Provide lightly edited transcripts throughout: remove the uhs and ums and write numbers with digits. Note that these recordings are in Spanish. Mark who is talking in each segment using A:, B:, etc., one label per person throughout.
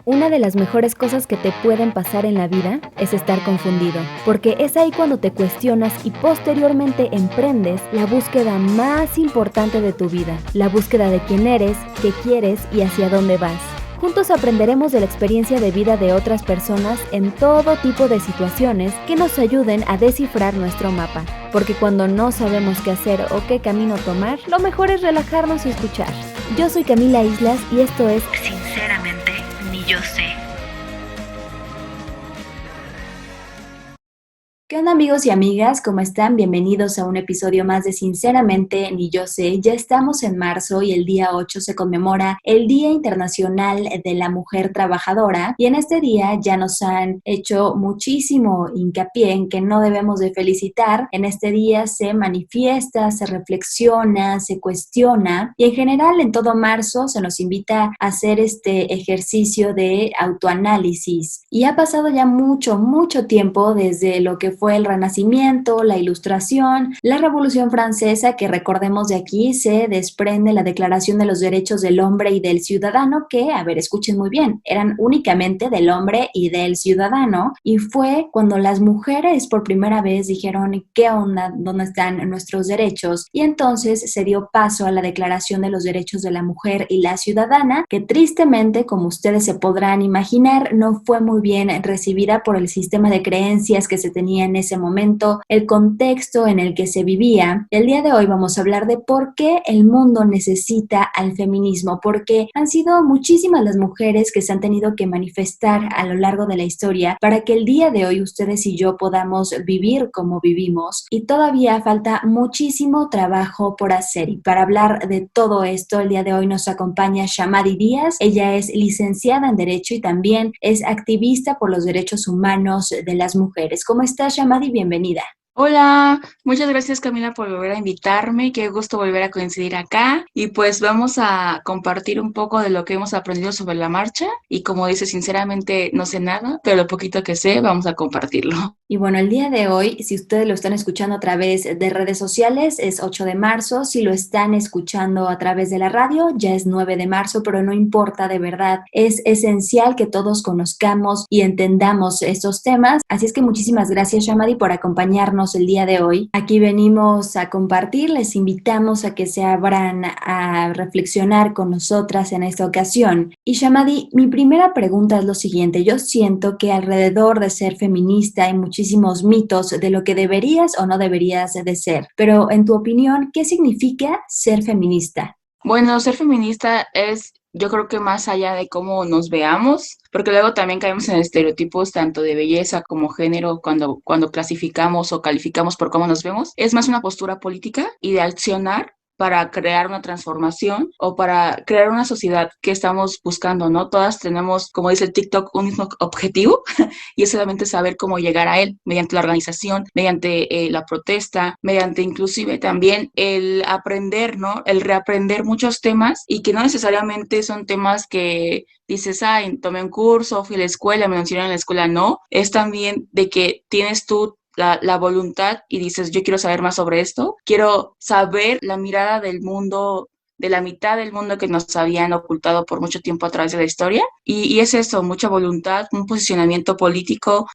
A: Una de las mejores cosas que te pueden pasar en la vida es estar confundido, porque es ahí cuando te cuestionas y posteriormente emprendes la búsqueda más importante de tu vida, la búsqueda de quién eres, qué quieres y hacia dónde vas. Juntos aprenderemos de la experiencia de vida de otras personas en todo tipo de situaciones que nos ayuden a descifrar nuestro mapa, porque cuando no sabemos qué hacer o qué camino tomar, lo mejor es relajarnos y escuchar. Yo soy Camila Islas y esto es Sinceramente, ni yo sé. ¿Qué onda, amigos y amigas? ¿Cómo están? Bienvenidos a un episodio más de Sinceramente, ni yo sé. Ya estamos en marzo y el día 8 se conmemora el Día Internacional de la Mujer Trabajadora, y en este día ya nos han hecho muchísimo hincapié en que no debemos de felicitar. En este día se manifiesta, se reflexiona, se cuestiona, y en general en todo marzo se nos invita a hacer este ejercicio de autoanálisis. Y ha pasado ya mucho tiempo desde lo que fue el Renacimiento, la Ilustración, la Revolución Francesa, que recordemos de aquí se desprende la Declaración de los Derechos del Hombre y del Ciudadano, que, a ver, escuchen muy bien, eran únicamente del hombre y del ciudadano, y fue cuando las mujeres por primera vez dijeron, ¿qué onda? ¿Dónde están nuestros derechos? Y entonces se dio paso a la Declaración de los Derechos de la Mujer y la Ciudadana, que tristemente, como ustedes se podrán imaginar, no fue muy bien recibida por el sistema de creencias que se tenía en ese momento, el contexto en el que se vivía. El día de hoy vamos a hablar de por qué el mundo necesita al feminismo, porque han sido muchísimas las mujeres que se han tenido que manifestar a lo largo de la historia para que el día de hoy ustedes y yo podamos vivir como vivimos, y todavía falta muchísimo trabajo por hacer. Y para hablar de todo esto, el día de hoy nos acompaña Shamadi Díaz. Ella es licenciada en Derecho y también es activista por los derechos humanos de las mujeres. ¿Cómo estás, Shamadi? Bienvenida.
B: Hola, muchas gracias Camila por volver a invitarme, qué gusto volver a coincidir acá y pues vamos a compartir un poco de lo que hemos aprendido sobre la marcha y como dice, sinceramente no sé nada, pero lo poquito que sé vamos a compartirlo.
A: Y bueno, el día de hoy, si ustedes lo están escuchando a través de redes sociales, es 8 de marzo. Si lo están escuchando a través de la radio, ya es 9 de marzo, pero no importa, de verdad. Es esencial que todos conozcamos y entendamos estos temas. Así es que muchísimas gracias, Shamadi, por acompañarnos el día de hoy. Aquí venimos a compartir, les invitamos a que se abran a reflexionar con nosotras en esta ocasión. Y Shamadi, mi primera pregunta es lo siguiente. Yo siento que alrededor de ser feminista hay muchísimos mitos de lo que deberías o no deberías de ser. Pero en tu opinión, ¿qué significa ser feminista?
B: Bueno, ser feminista es, yo creo que más allá de cómo nos veamos, porque luego también caemos en estereotipos tanto de belleza como género cuando clasificamos o calificamos por cómo nos vemos, es más una postura política y de accionar para crear una transformación o para crear una sociedad que estamos buscando, ¿no? Todas tenemos, como dice el TikTok, un mismo objetivo y es solamente saber cómo llegar a él mediante la organización, mediante la protesta, mediante inclusive también el aprender, ¿no? El reaprender muchos temas y que no necesariamente son temas que dices, ay, tomé un curso, fui a la escuela, me lo enseñaron en la escuela, no, es también de que tienes tú la voluntad y dices, yo quiero saber más sobre esto, quiero saber la mirada del mundo, de la mitad del mundo que nos habían ocultado por mucho tiempo a través de la historia. Y es eso, mucha voluntad, un posicionamiento político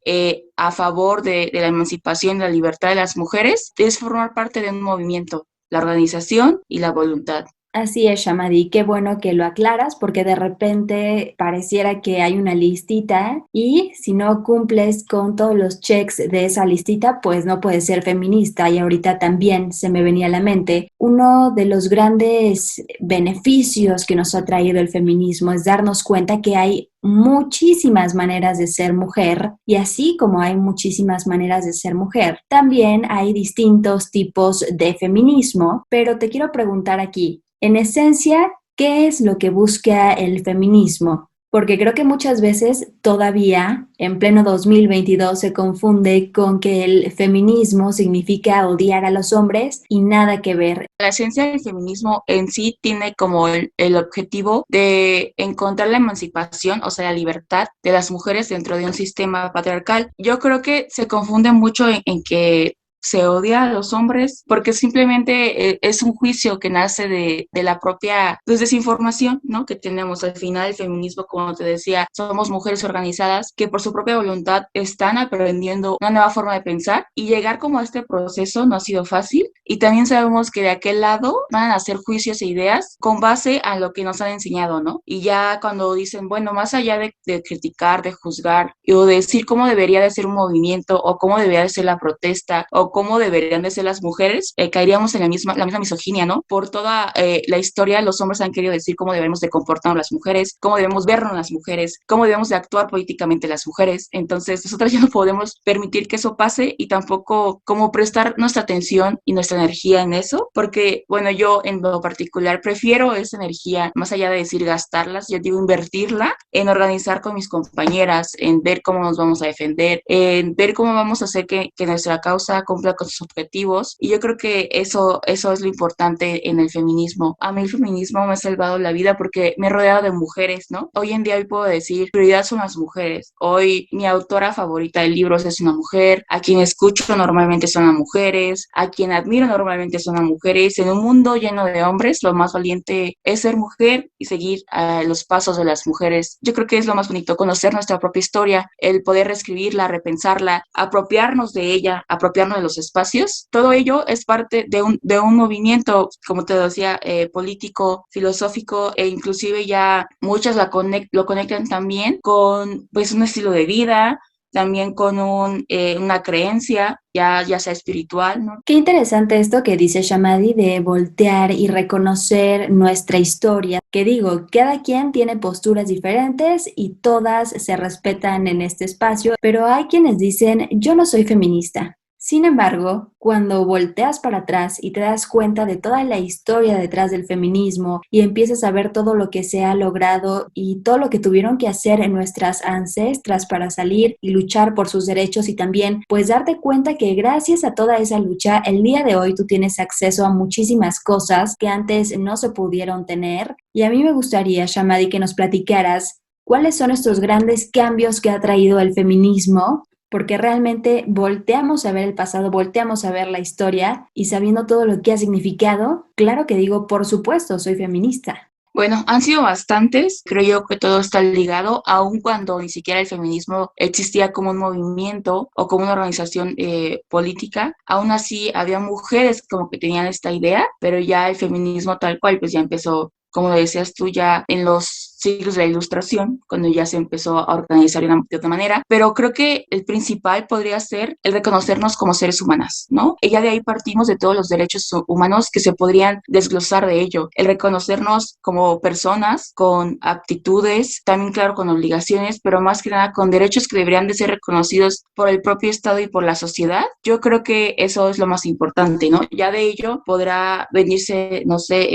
B: a favor de la emancipación y la libertad de las mujeres, es formar parte de un movimiento, la organización y la voluntad.
A: Así es, Shamadi, qué bueno que lo aclaras porque de repente pareciera que hay una listita y si no cumples con todos los checks de esa listita, pues no puedes ser feminista. Y ahorita también se me venía a la mente, uno de los grandes beneficios que nos ha traído el feminismo es darnos cuenta que hay muchísimas maneras de ser mujer, y así como hay muchísimas maneras de ser mujer, también hay distintos tipos de feminismo. Pero te quiero preguntar aquí, en esencia, ¿qué es lo que busca el feminismo? Porque creo que muchas veces todavía, en pleno 2022, se confunde con que el feminismo significa odiar a los hombres y nada que ver.
B: La esencia del feminismo en sí tiene como el objetivo de encontrar la emancipación, o sea, la libertad de las mujeres dentro de un sistema patriarcal. Yo creo que se confunde mucho en que se odia a los hombres porque simplemente es un juicio que nace de la propia pues, desinformación, ¿no? Que tenemos al final el feminismo, como te decía, somos mujeres organizadas que por su propia voluntad están aprendiendo una nueva forma de pensar y llegar como a este proceso no ha sido fácil y también sabemos que de aquel lado van a hacer juicios e ideas con base a lo que nos han enseñado, ¿no? Y ya cuando dicen, bueno, más allá de criticar, de juzgar o de decir cómo debería de ser un movimiento o cómo debería de ser la protesta o cómo deberían de ser las mujeres, caeríamos en la misma misoginia, ¿no? Por toda la historia, los hombres han querido decir cómo debemos de comportarnos las mujeres, cómo debemos vernos las mujeres, cómo debemos de actuar políticamente las mujeres. Entonces, nosotros ya no podemos permitir que eso pase y tampoco como prestar nuestra atención y nuestra energía en eso, porque, bueno, yo en lo particular prefiero esa energía, más allá de decir gastarlas, yo digo invertirla en organizar con mis compañeras, en ver cómo nos vamos a defender, en ver cómo vamos a hacer que nuestra causa cumpla con sus objetivos. Y yo creo que eso es lo importante en el feminismo. A mí el feminismo me ha salvado la vida porque me he rodeado de mujeres, ¿no? Hoy en día hoy puedo decir, prioridad son las mujeres. Hoy mi autora favorita de libros es una mujer, a quien escucho normalmente son las mujeres, a quien admiro normalmente son las mujeres. En un mundo lleno de hombres, lo más valiente es ser mujer y seguir los pasos de las mujeres. Yo creo que es lo más bonito, conocer nuestra propia historia, el poder reescribirla, repensarla, apropiarnos de ella, apropiarnos de los espacios. Todo ello es parte de un movimiento, como te decía, político, filosófico e inclusive ya muchas lo conectan también con pues un estilo de vida, también con una creencia, ya sea espiritual, ¿no?
A: Qué interesante esto que dice Shamadi de voltear y reconocer nuestra historia. Que digo, cada quien tiene posturas diferentes y todas se respetan en este espacio, pero hay quienes dicen, yo no soy feminista. Sin embargo, cuando volteas para atrás y te das cuenta de toda la historia detrás del feminismo y empiezas a ver todo lo que se ha logrado y todo lo que tuvieron que hacer en nuestras ancestras para salir y luchar por sus derechos y también pues darte cuenta que gracias a toda esa lucha el día de hoy tú tienes acceso a muchísimas cosas que antes no se pudieron tener. Y a mí me gustaría, Shamadi, que nos platicaras cuáles son estos grandes cambios que ha traído el feminismo, porque realmente volteamos a ver el pasado, volteamos a ver la historia y sabiendo todo lo que ha significado, claro que digo, por supuesto, soy feminista.
B: Bueno, han sido bastantes, creo yo que todo está ligado, aun cuando ni siquiera el feminismo existía como un movimiento o como una organización política, aún así había mujeres como que tenían esta idea, pero ya el feminismo tal cual pues ya empezó, como decías tú, ya en los siglos de la Ilustración, cuando ya se empezó a organizar de otra manera, pero creo que el principal podría ser el reconocernos como seres humanas, ¿no? Y ya de ahí partimos de todos los derechos humanos que se podrían desglosar de ello, el reconocernos como personas con aptitudes, también claro con obligaciones, pero más que nada con derechos que deberían de ser reconocidos por el propio Estado y por la sociedad. Yo creo que eso es lo más importante, ¿no? Ya de ello podrá venirse, no sé,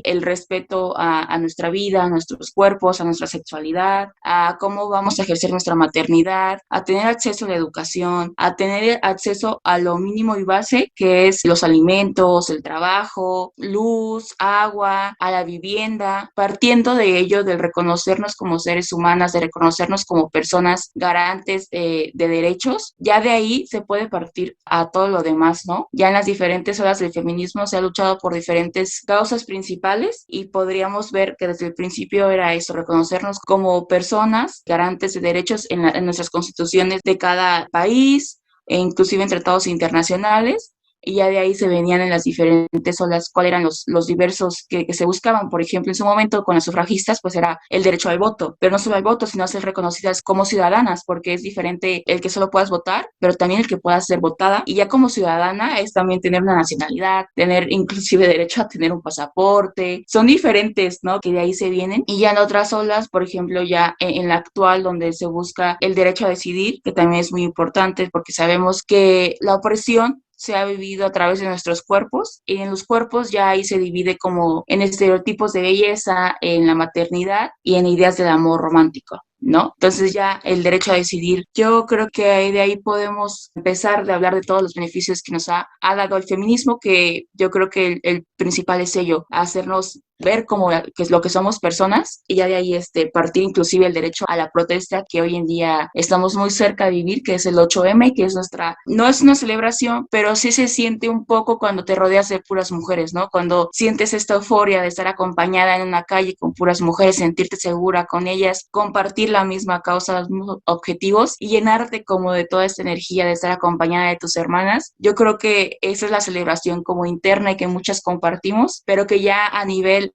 B: el respeto a nuestra vida, a nuestros cuerpos, a nuestra sexualidad, a cómo vamos a ejercer nuestra maternidad, a tener acceso a la educación, a tener acceso a lo mínimo y base que es los alimentos, el trabajo, luz, agua, a la vivienda, partiendo de ello, del reconocernos como seres humanas, de reconocernos como personas garantes de derechos, ya de ahí se puede partir a todo lo demás, ¿no? Ya en las diferentes olas del feminismo se ha luchado por diferentes causas principales y podríamos ver que desde el principio era eso, reconocernos como personas garantes de derechos en nuestras constituciones de cada país e inclusive en tratados internacionales. Y ya de ahí se venían en las diferentes olas cuáles eran los diversos que se buscaban. Por ejemplo, en su momento con las sufragistas, pues era el derecho al voto, pero no solo al voto, sino a ser reconocidas como ciudadanas, porque es diferente el que solo puedas votar, pero también el que puedas ser votada. Y ya como ciudadana es también tener una nacionalidad, tener inclusive derecho a tener un pasaporte. Son diferentes, ¿no? Que de ahí se vienen. Y ya en otras olas, por ejemplo, ya en la actual, donde se busca el derecho a decidir, que también es muy importante porque sabemos que la opresión se ha vivido a través de nuestros cuerpos y en los cuerpos ya ahí se divide como en estereotipos de belleza, en la maternidad y en ideas del amor romántico, ¿no? Entonces ya el derecho a decidir, yo creo que de ahí podemos empezar de hablar de todos los beneficios que nos ha dado el feminismo, que yo creo que el principal es ello, hacernos ver como que es lo que somos personas y ya de ahí partir inclusive el derecho a la protesta que hoy en día estamos muy cerca de vivir, que es el 8M, que es no es una celebración, pero sí se siente un poco cuando te rodeas de puras mujeres, ¿no? Cuando sientes esta euforia de estar acompañada en una calle con puras mujeres, sentirte segura con ellas, compartir la misma causa, los mismos objetivos y llenarte como de toda esta energía de estar acompañada de tus hermanas. Yo creo que esa es la celebración como interna y que muchas compartimos, pero que ya a nivel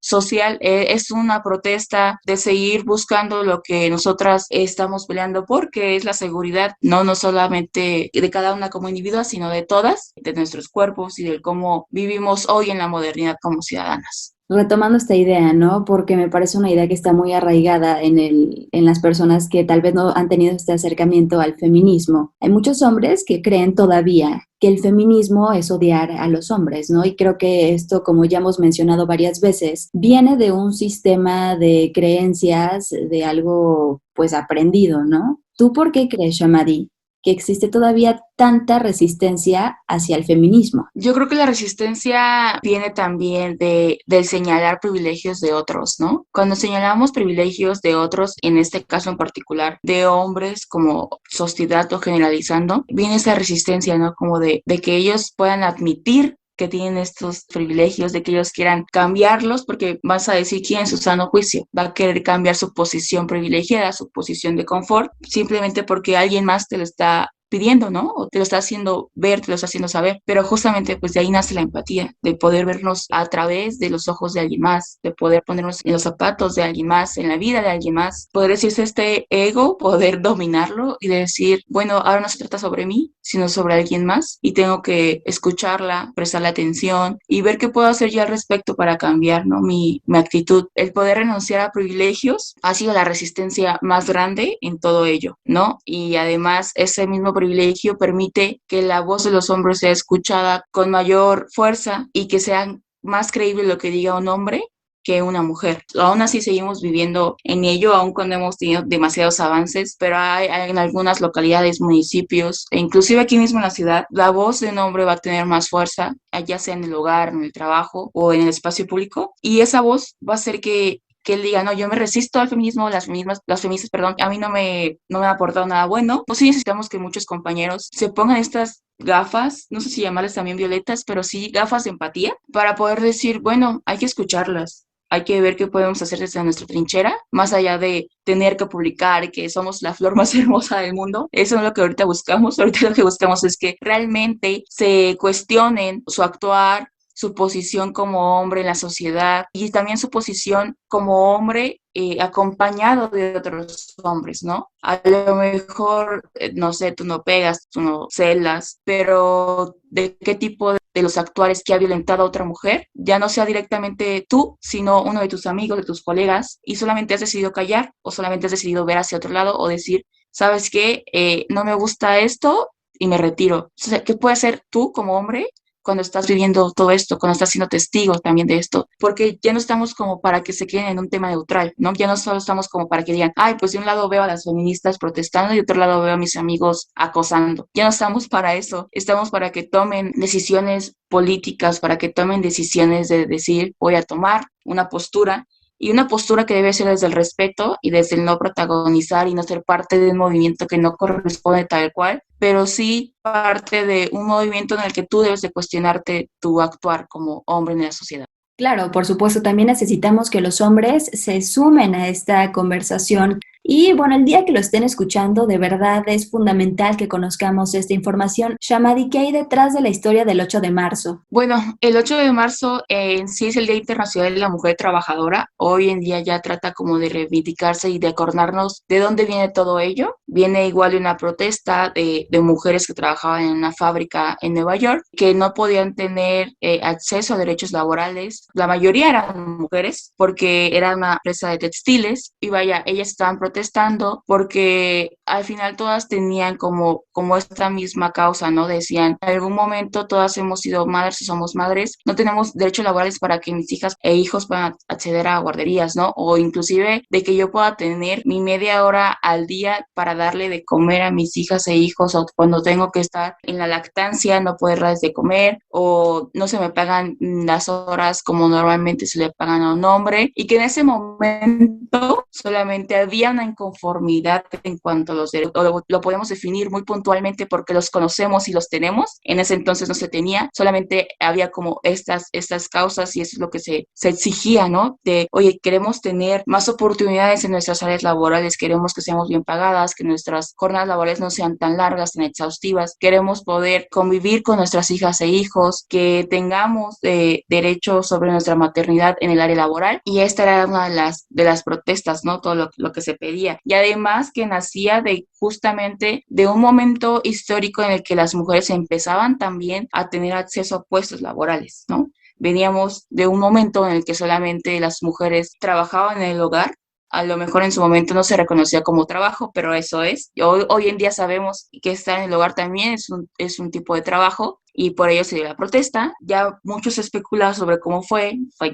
B: social es una protesta de seguir buscando lo que nosotras estamos peleando por, que es la seguridad, no solamente de cada una como individua, sino de todas, de nuestros cuerpos y de cómo vivimos hoy en la modernidad como ciudadanas.
A: Retomando esta idea, ¿no? Porque me parece una idea que está muy arraigada en las personas que tal vez no han tenido este acercamiento al feminismo. Hay muchos hombres que creen todavía que el feminismo es odiar a los hombres, ¿no? Y creo que esto, como ya hemos mencionado varias veces, viene de un sistema de creencias, de algo pues aprendido, ¿no? ¿Tú por qué crees, Shamadi, que existe todavía tanta resistencia hacia el feminismo?
B: Yo creo que la resistencia viene también de señalar privilegios de otros, ¿no? Cuando señalamos privilegios de otros, en este caso en particular, de hombres como sociedad o generalizando, viene esa resistencia, ¿no? Como de que ellos puedan admitir que tienen estos privilegios, de que ellos quieran cambiarlos, porque vas a decir quién en su sano juicio va a querer cambiar su posición privilegiada, su posición de confort, simplemente porque alguien más te lo está pidiendo, ¿no? O te lo está haciendo ver, te lo está haciendo saber, pero justamente pues de ahí nace la empatía, de poder vernos a través de los ojos de alguien más, de poder ponernos en los zapatos de alguien más, en la vida de alguien más, poder decirse este ego, poder dominarlo y decir, bueno, ahora no se trata sobre mí, sino sobre alguien más y tengo que escucharla, prestarle atención y ver qué puedo hacer yo al respecto para cambiar, ¿no? Mi actitud. El poder renunciar a privilegios ha sido la resistencia más grande en todo ello, ¿no? Y además ese mismo privilegio permite que la voz de los hombres sea escuchada con mayor fuerza y que sea más creíble lo que diga un hombre que una mujer. Aún así seguimos viviendo en ello, aun cuando hemos tenido demasiados avances, pero hay en algunas localidades, municipios, e inclusive aquí mismo en la ciudad, la voz de un hombre va a tener más fuerza, ya sea en el hogar, en el trabajo o en el espacio público, y esa voz va a hacer que él diga, no, yo me resisto al feminismo, las feministas, perdón, a mí no me ha aportado nada bueno. Pues sí necesitamos que muchos compañeros se pongan estas gafas, no sé si llamarles también violetas, pero sí gafas de empatía, para poder decir, bueno, hay que escucharlas. Hay que ver qué podemos hacer desde nuestra trinchera, más allá de tener que publicar que somos la flor más hermosa del mundo. Eso es lo que ahorita buscamos. Ahorita lo que buscamos es que realmente se cuestionen su actuar, su posición como hombre en la sociedad y también su posición como hombre acompañado de otros hombres, ¿no? A lo mejor, no sé, tú no pegas, tú no celas, pero de qué tipo de los actuares que ha violentado a otra mujer, ya no sea directamente tú, sino uno de tus amigos, de tus colegas, y solamente has decidido callar o solamente has decidido ver hacia otro lado o decir, ¿sabes qué? No me gusta esto y me retiro. O sea, ¿qué puedes hacer tú como hombre cuando estás viviendo todo esto, cuando estás siendo testigo también de esto? Porque ya no estamos como para que se queden en un tema neutral, ¿no? Ya no solo estamos como para que digan, ay, pues de un lado veo a las feministas protestando y de otro lado veo a mis amigos acosando. Ya no estamos para eso, estamos para que tomen decisiones políticas, para que tomen decisiones de decir, voy a tomar una postura y una postura que debe ser desde el respeto y desde el no protagonizar y no ser parte de un movimiento que no corresponde tal cual, pero sí parte de un movimiento en el que tú debes de cuestionarte tu actuar como hombre en la sociedad.
A: Claro, por supuesto, también necesitamos que los hombres se sumen a esta conversación. Y bueno, el día que lo estén escuchando, de verdad es fundamental que conozcamos esta información. Shamadi, ¿qué hay detrás de la historia del 8 de marzo?
B: Bueno, el 8 de marzo en sí es el Día Internacional de la Mujer Trabajadora. Hoy en día ya trata como de reivindicarse y de acordarnos de dónde viene todo ello. Viene igual de una protesta de mujeres que trabajaban en una fábrica en Nueva York, que no podían tener acceso a derechos laborales. La mayoría eran mujeres porque era una empresa de textiles y vaya, ellas estaban protestando protestando porque al final todas tenían como esta misma causa, ¿no? Decían, en algún momento todas hemos sido madres o somos madres, no tenemos derechos laborales para que mis hijas e hijos puedan acceder a guarderías, ¿no? O inclusive de que yo pueda tener mi media hora al día para darle de comer a mis hijas e hijos, o cuando tengo que estar en la lactancia no poder darles de comer, o no se me pagan las horas como normalmente se le pagan a un hombre, y que en ese momento solamente había una inconformidad en cuanto a los derechos, lo podemos definir muy puntualmente porque los conocemos y los tenemos. En ese entonces no se tenía, solamente había como estas causas, y eso es lo que se exigía, ¿no? De, oye, queremos tener más oportunidades en nuestras áreas laborales, queremos que seamos bien pagadas, que nuestras jornadas laborales no sean tan largas, tan exhaustivas, queremos poder convivir con nuestras hijas e hijos, que tengamos derechos sobre nuestra maternidad en el área laboral, y esta era una de las protestas, ¿no? Todo lo que se pedía. Y además que nacía de justamente de un momento histórico en el que las mujeres empezaban también a tener acceso a puestos laborales, ¿no? Veníamos de un momento en el que solamente las mujeres trabajaban en el hogar. A lo mejor en su momento no se reconocía como trabajo, pero eso es. Hoy en día sabemos que estar en el hogar también es un tipo de trabajo, y por ello se dio la protesta. Ya muchos especulan sobre cómo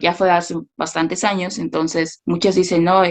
B: ya fue hace bastantes años, entonces muchos dicen, no,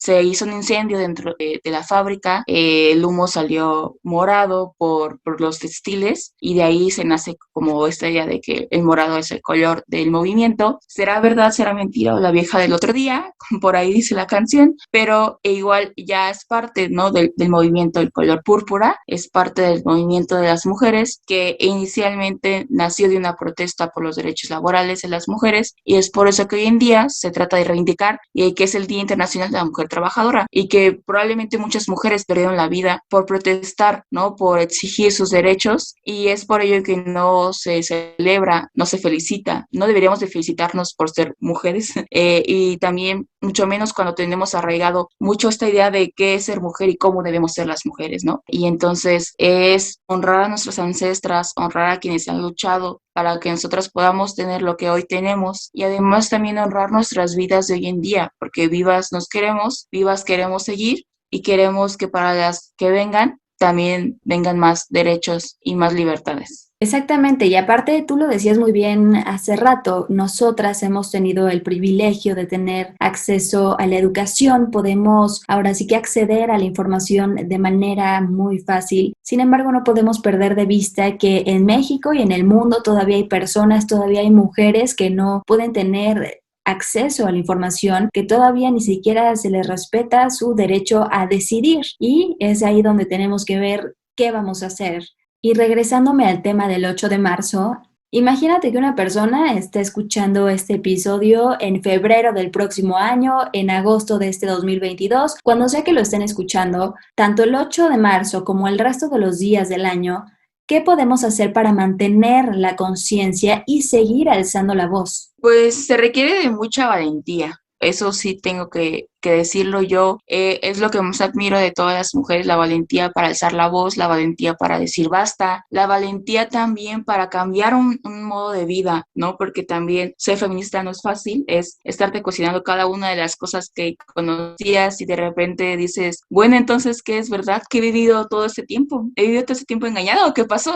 B: se hizo un incendio dentro de la fábrica, el humo salió morado por los textiles, y de ahí se nace como esta idea de que el morado es el color del movimiento. ¿Será verdad, será mentira o la vieja del otro día? Por ahí dice la canción, pero igual ya es parte, ¿no? del movimiento. El color púrpura es parte del movimiento de las mujeres, que inicialmente nació de una protesta por los derechos laborales de las mujeres, y es por eso que hoy en día se trata de reivindicar, y que es el Día Internacional de la Mujer Trabajadora, y que probablemente muchas mujeres perdieron la vida por protestar, ¿no? Por exigir sus derechos, y es por ello que no se celebra, no se felicita. No deberíamos de felicitarnos por ser mujeres, y también mucho menos cuando tenemos arraigado mucho esta idea de qué es ser mujer y cómo debemos ser las mujeres, ¿no? Y entonces es honrar a nuestras ancestras, honrar a quienes han luchado para que nosotras podamos tener lo que hoy tenemos, y además también honrar nuestras vidas de hoy en día, porque vivas nos queremos, vivas queremos seguir, y queremos que para las que vengan también vengan más derechos y más libertades.
A: Exactamente, y aparte tú lo decías muy bien hace rato, nosotras hemos tenido el privilegio de tener acceso a la educación, podemos ahora sí que acceder a la información de manera muy fácil. Sin embargo, no podemos perder de vista que en México y en el mundo todavía hay personas, todavía hay mujeres que no pueden tener acceso a la información, que todavía ni siquiera se les respeta su derecho a decidir, y es ahí donde tenemos que ver qué vamos a hacer. Y regresándome al tema del 8 de marzo, imagínate que una persona está escuchando este episodio en febrero del próximo año, en agosto de este 2022, cuando sea que lo estén escuchando, tanto el 8 de marzo como el resto de los días del año. ¿Qué podemos hacer para mantener la conciencia y seguir alzando la voz?
B: Pues se requiere de mucha valentía. Eso sí tengo que decirlo yo. Es lo que más admiro de todas las mujeres: la valentía para alzar la voz, la valentía para decir basta, la valentía también para cambiar un modo de vida, ¿no? Porque también ser feminista no es fácil, es estarte cuestionando cada una de las cosas que conocías, y de repente dices, bueno, entonces, ¿qué es verdad? ¿Qué he vivido todo este tiempo? ¿He vivido todo este tiempo engañado o qué pasó?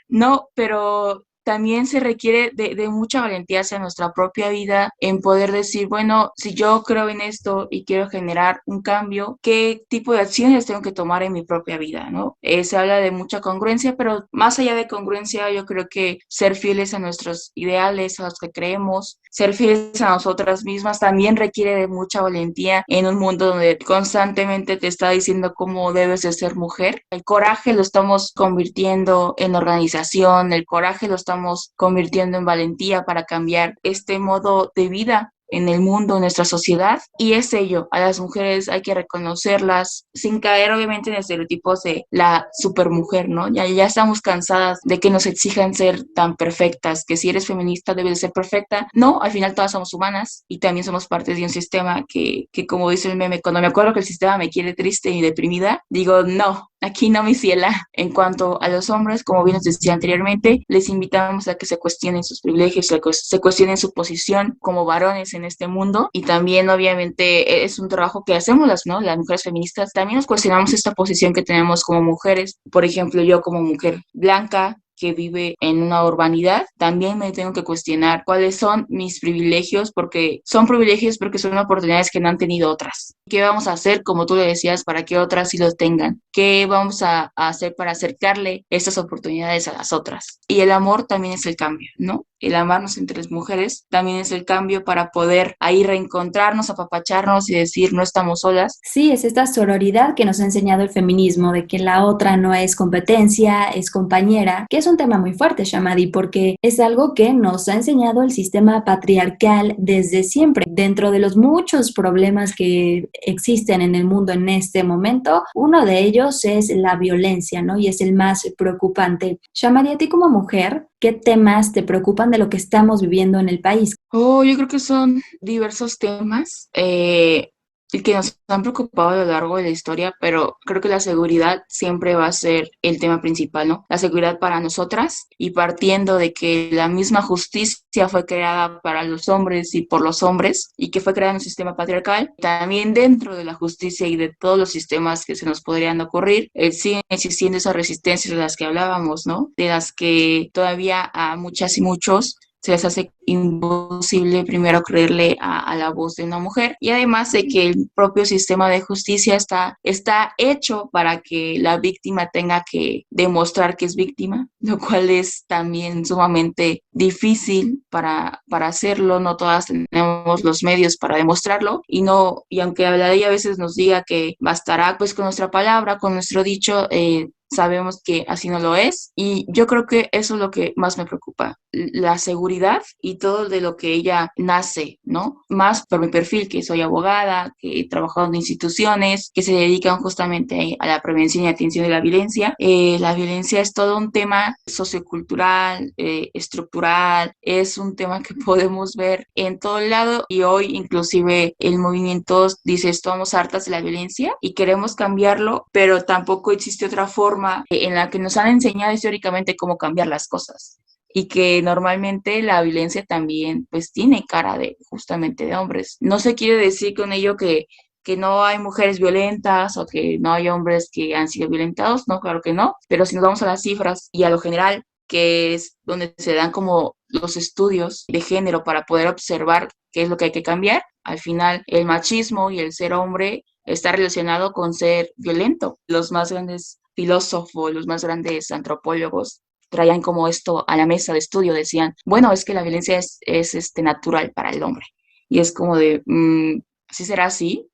B: No, pero también se requiere de mucha valentía hacia nuestra propia vida, en poder decir, bueno, si yo creo en esto y quiero generar un cambio, ¿qué tipo de acciones tengo que tomar en mi propia vida, ¿no? Se habla de mucha congruencia, pero más allá de congruencia, yo creo que ser fieles a nuestros ideales, a los que creemos, ser fieles a nosotras mismas, también requiere de mucha valentía en un mundo donde constantemente te está diciendo cómo debes de ser mujer. El coraje lo estamos convirtiendo en organización, el coraje lo estamos convirtiendo en valentía para cambiar este modo de vida en el mundo, en nuestra sociedad, y es ello. A las mujeres hay que reconocerlas sin caer obviamente en estereotipos de la supermujer, ¿no? Ya estamos cansadas de que nos exijan ser tan perfectas, que si eres feminista debes de ser perfecta. No, al final todas somos humanas, y también somos parte de un sistema que como dice el meme, cuando me acuerdo que el sistema me quiere triste y deprimida, digo, no, aquí no, mi ciela. En cuanto a los hombres, como bien nos decía anteriormente, les invitamos a que se cuestionen sus privilegios, a que se cuestionen su posición como varones en este mundo. Y también, obviamente, es un trabajo que hacemos ¿no? Las mujeres feministas. También nos cuestionamos esta posición que tenemos como mujeres. Por ejemplo, yo como mujer blanca, que vive en una urbanidad, también me tengo que cuestionar cuáles son mis privilegios, porque son privilegios porque son oportunidades que no han tenido otras. ¿Qué vamos a hacer, como tú le decías, para que otras sí los tengan? ¿Qué vamos a hacer para acercarle estas oportunidades a las otras? Y el amor también es el cambio, ¿no? El amarnos entre las mujeres también es el cambio para poder ahí reencontrarnos, apapacharnos y decir no estamos solas.
A: Sí, es esta sororidad que nos ha enseñado el feminismo, de que la otra no es competencia, es compañera, que es un tema muy fuerte, Shamadi, porque es algo que nos ha enseñado el sistema patriarcal desde siempre. Dentro de los muchos problemas que existen en el mundo en este momento, uno de ellos es la violencia, ¿no? Y es el más preocupante. Shamadi, a ti como mujer, ¿qué temas te preocupan de lo que estamos viviendo en el país?
B: Oh, yo creo que son diversos temas. Y que nos han preocupado a lo largo de la historia, pero creo que la seguridad siempre va a ser el tema principal, ¿no? La seguridad para nosotras y partiendo de que la misma justicia fue creada para los hombres y por los hombres y que fue creada en un sistema patriarcal, también dentro de la justicia y de todos los sistemas que se nos podrían ocurrir, siguen existiendo esas resistencias de las que hablábamos, ¿no? De las que todavía a muchas y muchos se les hace imposible primero creerle a la voz de una mujer y además de que el propio sistema de justicia está hecho para que la víctima tenga que demostrar que es víctima, lo cual es también sumamente difícil para hacerlo, no todas tenemos los medios para demostrarlo y no, y aunque la ley a veces nos diga que bastará pues con nuestra palabra, con nuestro dicho, sabemos que así no lo es y yo creo que eso es lo que más me preocupa, la seguridad y todo de lo que ella nace, ¿no? Más por mi perfil, que soy abogada, que he trabajado en instituciones que se dedican justamente a la prevención y atención de la violencia. La violencia es todo un tema sociocultural, estructural, es un tema que podemos ver en todo lado y hoy inclusive el movimiento dice estamos hartas de la violencia y queremos cambiarlo, pero tampoco existe otra forma en la que nos han enseñado históricamente cómo cambiar las cosas y que normalmente la violencia también pues tiene cara de justamente de hombres. No se quiere decir con ello que no hay mujeres violentas o que no hay hombres que han sido violentados, no, claro que no, pero si nos vamos a las cifras y a lo general, que es donde se dan como los estudios de género para poder observar qué es lo que hay que cambiar, al final el machismo y el ser hombre está relacionado con ser violento. Los más grandes filósofos, los más grandes antropólogos traían como esto a la mesa de estudio, decían, bueno, es que la violencia es natural para el hombre. Y es como de, ¿sí será así?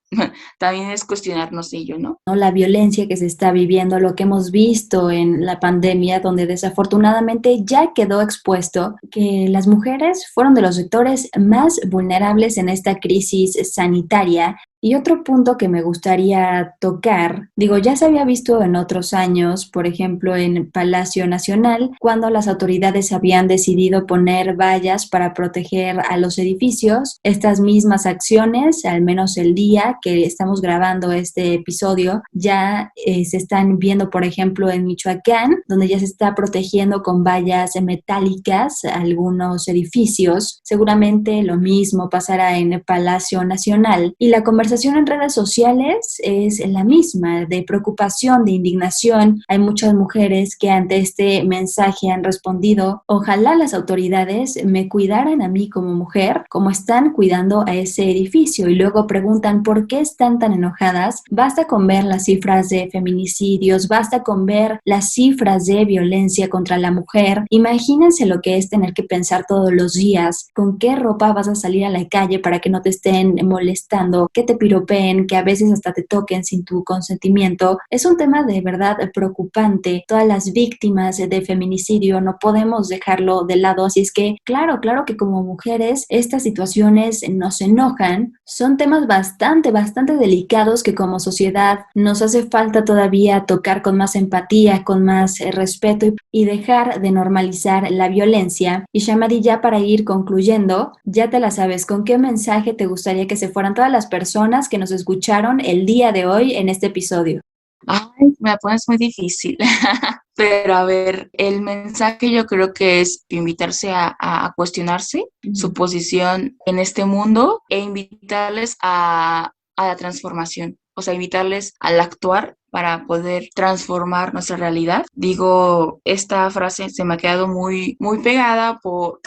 B: También es cuestionarnos ello, ¿no?
A: ¿No? La violencia que se está viviendo, lo que hemos visto en la pandemia, donde desafortunadamente ya quedó expuesto que las mujeres fueron de los sectores más vulnerables en esta crisis sanitaria. Y otro punto que me gustaría tocar, digo, ya se había visto en otros años, por ejemplo, en Palacio Nacional, cuando las autoridades habían decidido poner vallas para proteger a los edificios. Estas mismas acciones, al menos el día que estamos grabando este episodio, ya se están viendo, por ejemplo, en Michoacán, donde ya se está protegiendo con vallas metálicas algunos edificios. Seguramente lo mismo pasará en el Palacio Nacional. Y la conversación en redes sociales es la misma, de preocupación, de indignación. Hay muchas mujeres que ante este mensaje han respondido, ojalá las autoridades me cuidaran a mí como mujer, como están cuidando a ese edificio. Y luego preguntan, ¿por qué están tan enojadas? Basta con ver las cifras de feminicidios, basta con ver las cifras de violencia contra la mujer. Imagínense lo que es tener que pensar todos los días, con qué ropa vas a salir a la calle para que no te estén molestando, que te piropeen, que a veces hasta te toquen sin tu consentimiento. Es un tema de verdad preocupante. Todas las víctimas de feminicidio no podemos dejarlo de lado, así es que claro que como mujeres estas situaciones nos enojan. Son temas bastante delicados que como sociedad nos hace falta todavía tocar con más empatía, con más respeto y dejar de normalizar la violencia. Y Shamadi, ya para ir concluyendo, ya te la sabes, ¿con qué mensaje te gustaría que se fueran todas las personas que nos escucharon el día de hoy en este episodio?
B: Ay, me la pones muy difícil. Pero a ver, el mensaje yo creo que es invitarse a cuestionarse su posición en este mundo e invitarles a la transformación, o sea, invitarles al actuar para poder transformar nuestra realidad. Digo, esta frase se me ha quedado muy pegada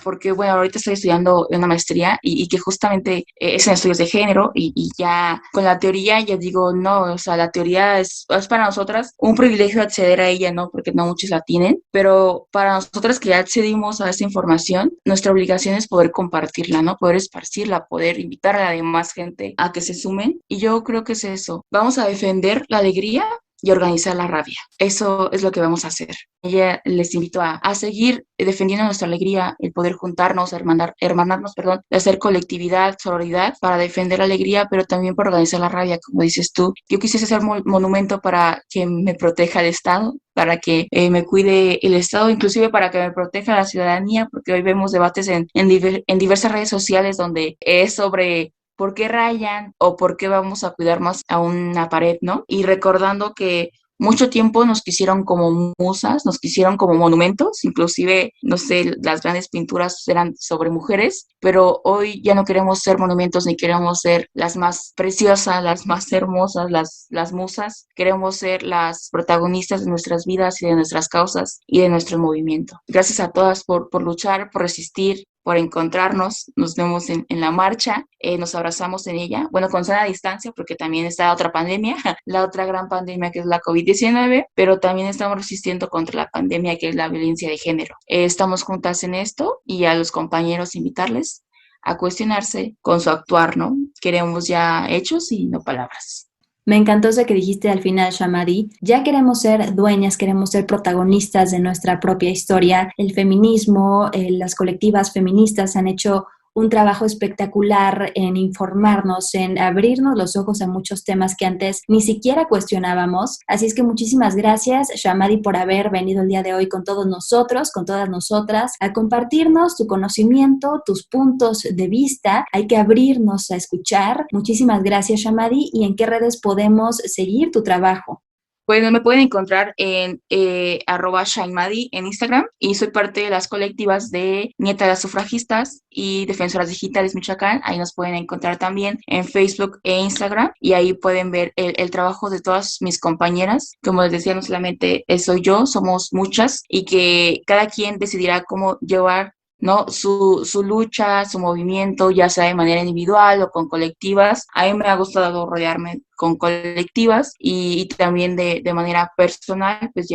B: porque, bueno, ahorita estoy estudiando una maestría y que justamente es en estudios de género y ya con la teoría ya digo, no, o sea, la teoría es para nosotras un privilegio acceder a ella, ¿no? Porque no muchos la tienen, pero para nosotras que ya accedimos a esta información, nuestra obligación es poder compartirla, ¿no? Poder esparcirla, poder invitar a la demás gente a que se sumen. Y yo creo que es eso. Vamos a defender la alegría y organizar la rabia. Eso es lo que vamos a hacer. Ella les invito a seguir defendiendo nuestra alegría, el poder juntarnos, hermanarnos, perdón, de hacer colectividad, sororidad para defender la alegría, pero también para organizar la rabia, como dices tú. Yo quisiese hacer monumento para que me proteja el Estado, para que me cuide el Estado, inclusive para que me proteja la ciudadanía, porque hoy vemos debates en diversas redes sociales donde es sobre por qué rayan o por qué vamos a cuidar más a una pared, ¿no? Y recordando que mucho tiempo nos quisieron como musas, nos quisieron como monumentos, inclusive, no sé, las grandes pinturas eran sobre mujeres, pero hoy ya no queremos ser monumentos ni queremos ser las más preciosas, las más hermosas, las musas, queremos ser las protagonistas de nuestras vidas y de nuestras causas y de nuestro movimiento. Gracias a todas por luchar, por resistir, por encontrarnos, nos vemos en la marcha, nos abrazamos en ella, bueno, con sana distancia, porque también está otra pandemia, la otra gran pandemia que es la COVID-19, pero también estamos resistiendo contra la pandemia que es la violencia de género. Estamos juntas en esto y a los compañeros invitarles a cuestionarse con su actuar, ¿no? Queremos ya hechos y no palabras.
A: Me encantó eso que dijiste al final, Shamadi. Ya queremos ser dueñas, queremos ser protagonistas de nuestra propia historia. El feminismo, las colectivas feministas han hecho un trabajo espectacular en informarnos, en abrirnos los ojos a muchos temas que antes ni siquiera cuestionábamos. Así es que muchísimas gracias, Shamadi, por haber venido el día de hoy con todos nosotros, con todas nosotras, a compartirnos tu conocimiento, tus puntos de vista. Hay que abrirnos a escuchar. Muchísimas gracias, Shamadi. ¿Y en qué redes podemos seguir tu trabajo?
B: Bueno, me pueden encontrar en @shinemadi en Instagram y soy parte de las colectivas de Nieta de las Sufragistas y Defensoras Digitales Michoacán. Ahí nos pueden encontrar también en Facebook e Instagram y ahí pueden ver el trabajo de todas mis compañeras. Como les decía, no solamente soy yo, somos muchas y que cada quien decidirá cómo llevar, ¿no? Su lucha, su movimiento, ya sea de manera individual o con colectivas. A mí me ha gustado rodearme con colectivas y también de manera personal, pues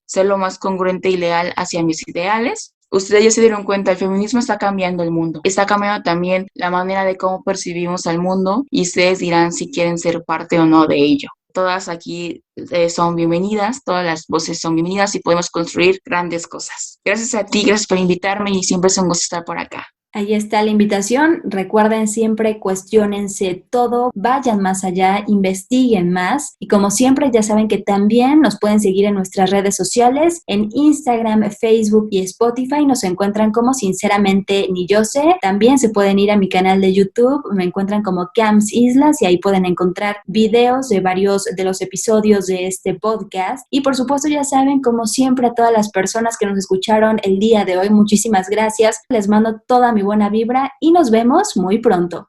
B: ser lo más congruente y leal hacia mis ideales. Ustedes ya se dieron cuenta, el feminismo está cambiando el mundo, está cambiando también la manera de cómo percibimos al mundo y ustedes dirán si quieren ser parte o no de ello. Todas aquí son bienvenidas, todas las voces son bienvenidas y podemos construir grandes cosas. Gracias a ti, gracias por invitarme y siempre es un gusto estar por acá.
A: Ahí está la invitación. Recuerden siempre, cuestiónense todo, vayan más allá, investiguen más. Y como siempre, ya saben que también nos pueden seguir en nuestras redes sociales, en Instagram, Facebook y Spotify. Nos encuentran como Sinceramente Ni Yo Sé. También se pueden ir a mi canal de YouTube, me encuentran como Cams Islas y ahí pueden encontrar videos de varios de los episodios de este podcast. Y por supuesto, ya saben, como siempre, a todas las personas que nos escucharon el día de hoy, muchísimas gracias. Les mando toda mi buena vibra y nos vemos muy pronto.